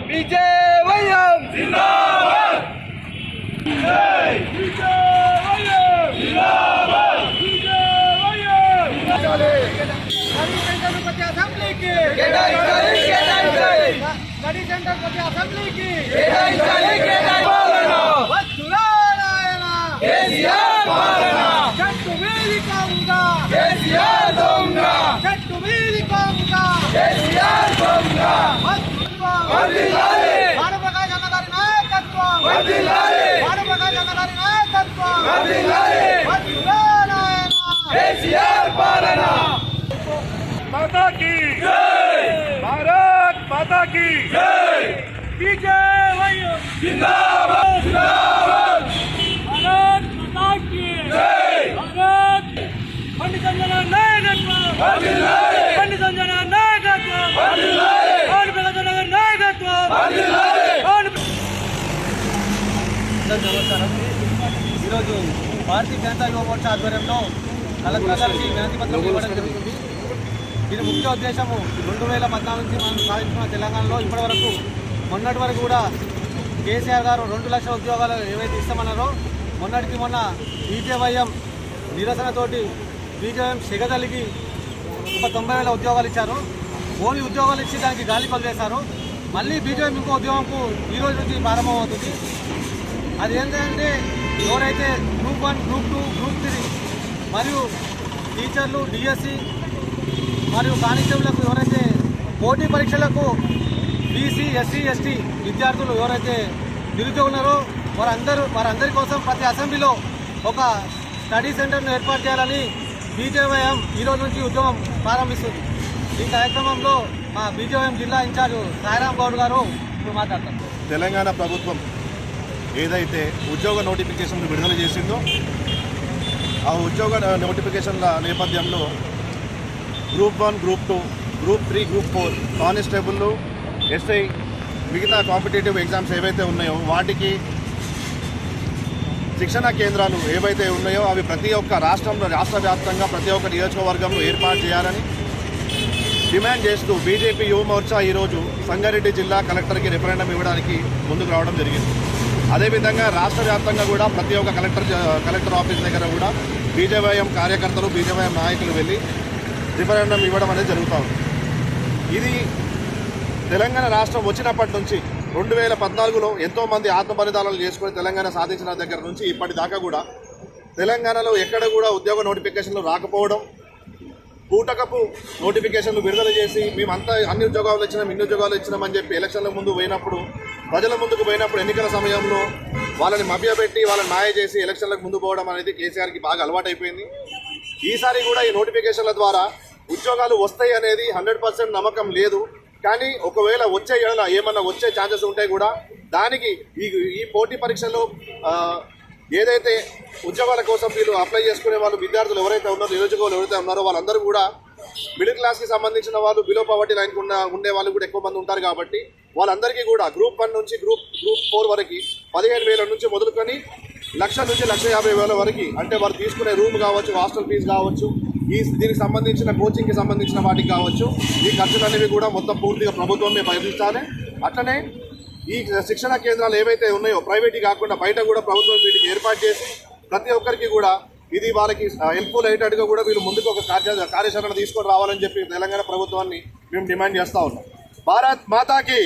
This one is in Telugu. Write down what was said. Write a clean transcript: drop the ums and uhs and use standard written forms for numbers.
విజయవయం జిందాబాద్ జై విజయవయం జిందాబాద్ విజయవయం చలే గడి సెంటర్ ప్రతి అసెంబ్లీకి కేటాయించాలి గడి సెంటర్ ప్రతి అసెంబ్లీకి కేటాయించాలి వత్తులారాయణ కేసీఆర్ పాలన చెట్టు వేదికంగా కేసీఆర్ దొంగ చెట్టు వేదికంగా కేసీఆర్ దొంగ వర్ధిల్లాలి భానుప్రకాష్ అన్న గారి నాయకత్వం వర్ధిల్లాలి భానుప్రకాష్ అన్న గారి నాయకత్వం వర్ధిల్లాలి వత్తులారాయణ కేసీఆర్ పాలన మాతా కీ జై భారత్ మాతా కీ జై విజయవయం జిందాబాద్ జిందాబాద్ భారత్ మాతా కీ జై భారత్ బండి సంజన నాయకత్వం వర్ధిల్లాలి బండి సంజన నాయకత్వం వర్ధిల్లాలి భానుప్రకాష్ అన్న గారి నాయకత్వం వర్ధిల్లాలి నమస్కారం. ఈరోజు భారతీయ జనతా యువ మోర్చా ఆధ్వర్యంలో కలెక్టర్ గారికి వినతి పత్రం ఇవ్వడం జరుగుతుంది. దీని ముఖ్య ఉద్దేశము 2014 నుంచి మనం సాధించిన తెలంగాణలో ఇప్పటి వరకు మొన్నటి వరకు కూడా కేసీఆర్ గారు 2 లక్షల ఉద్యోగాలు ఏవైతే ఇస్తామన్నారో మొన్నటికి మొన్న బీజేవైఎం నిరసనతోటి బీజేవైఎం సెగదలిగి ఒక 90,000 ఉద్యోగాలు ఇచ్చారు. ఓన్లీ ఉద్యోగాలు ఇచ్చి దానికి గాలి పదిలేశారు. మళ్ళీ బీజేవైఎం ఇంకో ఉద్యోగంకు ఈ రోజు నుంచి ప్రారంభమవుతుంది. అది ఏంటంటే ఎవరైతే గ్రూప్ 1, గ్రూప్ 2, గ్రూప్ 3 మరియు టీచర్లు, డిఎస్సి మరియు కానిస్టేబుల్లకు ఎవరైతే పోటీ పరీక్షలకు బీసీ, ఎస్సీ, ఎస్టీ విద్యార్థులు ఎవరైతే నిరుద్యోగున్నారో వారందరి కోసం ప్రతి అసెంబ్లీలో ఒక స్టడీ సెంటర్ను ఏర్పాటు చేయాలని బీజేవైఎం ఈరోజు నుంచి ఉద్యమం ప్రారంభిస్తుంది. ఈ కార్యక్రమంలో మా బీజేవైఎం జిల్లా ఇన్ఛార్జ్ సాయిరాం గౌడ్ గారు ఇప్పుడు మాట్లాడతారు. తెలంగాణ ప్రభుత్వం ఏదైతే ఉద్యోగ నోటిఫికేషన్లు విడుదల చేసిందో ఆ ఉద్యోగ నోటిఫికేషన్ల నేపథ్యంలో గ్రూప్ 1, గ్రూప్ 2, గ్రూప్ 3, గ్రూప్ 4 కానిస్టేబుల్లు, ఎస్ఐ మిగతా కాంపిటేటివ్ ఎగ్జామ్స్ ఏవైతే ఉన్నాయో వాటికి శిక్షణా కేంద్రాలు ఏవైతే ఉన్నాయో అవి ప్రతి ఒక్క రాష్ట్ర వ్యాప్తంగా ప్రతి ఒక్క నియోజకవర్గంలో ఏర్పాటు చేయాలని డిమాండ్ చేస్తూ బీజేపీ యువ మోర్చా ఈరోజు సంగారెడ్డి జిల్లా కలెక్టర్కి రిఫరెండం ఇవ్వడానికి ముందుకు రావడం జరిగింది. అదేవిధంగా రాష్ట్ర వ్యాప్తంగా కూడా ప్రతి ఒక్క కలెక్టర్ ఆఫీస్ దగ్గర కూడా బీజేవైఎం కార్యకర్తలు, బీజేవైఎం నాయకులు వెళ్ళి రిఫరెండం ఇవ్వడం అనేది జరుగుతూ ఉంది. ఇది తెలంగాణ రాష్ట్రం వచ్చినప్పటి నుంచి 2014లో ఎంతోమంది ఆత్మబలిదానాలు చేసుకుని తెలంగాణ సాధించిన దగ్గర నుంచి ఇప్పటిదాకా కూడా తెలంగాణలో ఎక్కడ కూడా ఉద్యోగ నోటిఫికేషన్లు రాకపోవడం, పూటకపు నోటిఫికేషన్లు విడుదల చేసి మేమంతా అన్ని ఉద్యోగాలు ఇచ్చినాం, ఇన్ని ఉద్యోగాలు ఇచ్చినామని చెప్పి ఎలక్షన్ల ముందు పోయినప్పుడు, ప్రజల ముందుకు పోయినప్పుడు ఎన్నికల సమయంలో వాళ్ళని మభ్యపెట్టి వాళ్ళని మాయ చేసి ఎలక్షన్లకు ముందు పోవడం అనేది కేసీఆర్కి బాగా అలవాటైపోయింది. ఈసారి కూడా ఈ నోటిఫికేషన్ల ద్వారా ఉద్యోగాలు వస్తాయి అనేది 100% నమ్మకం లేదు. కానీ ఒకవేళ వచ్చే ఏమన్నా వచ్చే ఛాన్సెస్ ఉంటే కూడా దానికి ఈ పోటీ పరీక్షల్లో ఏదైతే ఉద్యోగాల కోసం వీళ్ళు అప్లై చేసుకునే వాళ్ళు విద్యార్థులు ఎవరైతే ఉన్నారో, నిరుద్యోగులు ఎవరైతే ఉన్నారో వాళ్ళందరూ కూడా మిడిల్ క్లాస్కి సంబంధించిన వాళ్ళు, బిలో పవర్టీ లైన్కి ఉండే వాళ్ళు కూడా ఎక్కువ మంది ఉంటారు. కాబట్టి వాళ్ళందరికీ కూడా గ్రూప్ 1 నుంచి గ్రూప్ 4 వరకు 15,000 నుంచి మొదలుకొని 1,00,000 నుంచి 1,50,000 వరకు, అంటే వారు తీసుకునే రూమ్ కావచ్చు, హాస్టల్ ఫీజు కావచ్చు, దీనికి సంబంధించిన కోచింగ్కి సంబంధించిన వాటికి కావచ్చు, ఈ ఖర్చులనేవి కూడా మొత్తం పూర్తిగా ప్రభుత్వమే భరించాలి. అట్లనే ఈ శిక్షణా కేంద్రాలు ఏవైతే ఉన్నాయో ప్రైవేట్ కాకుండా బయట కూడా ప్రభుత్వం వీటికి ఏర్పాటు చేసి ప్రతి ఒక్కరికి కూడా ఇది వాళ్ళకి హెల్ప్ఫుల్ అయ్యేటట్టుగా కూడా వీళ్ళు ముందుకు ఒక కార్యాచరణ తీసుకొని రావాలని చెప్పి తెలంగాణ ప్రభుత్వాన్ని మేము డిమాండ్ చేస్తూ ఉన్నాం. భారత్ మాతాకి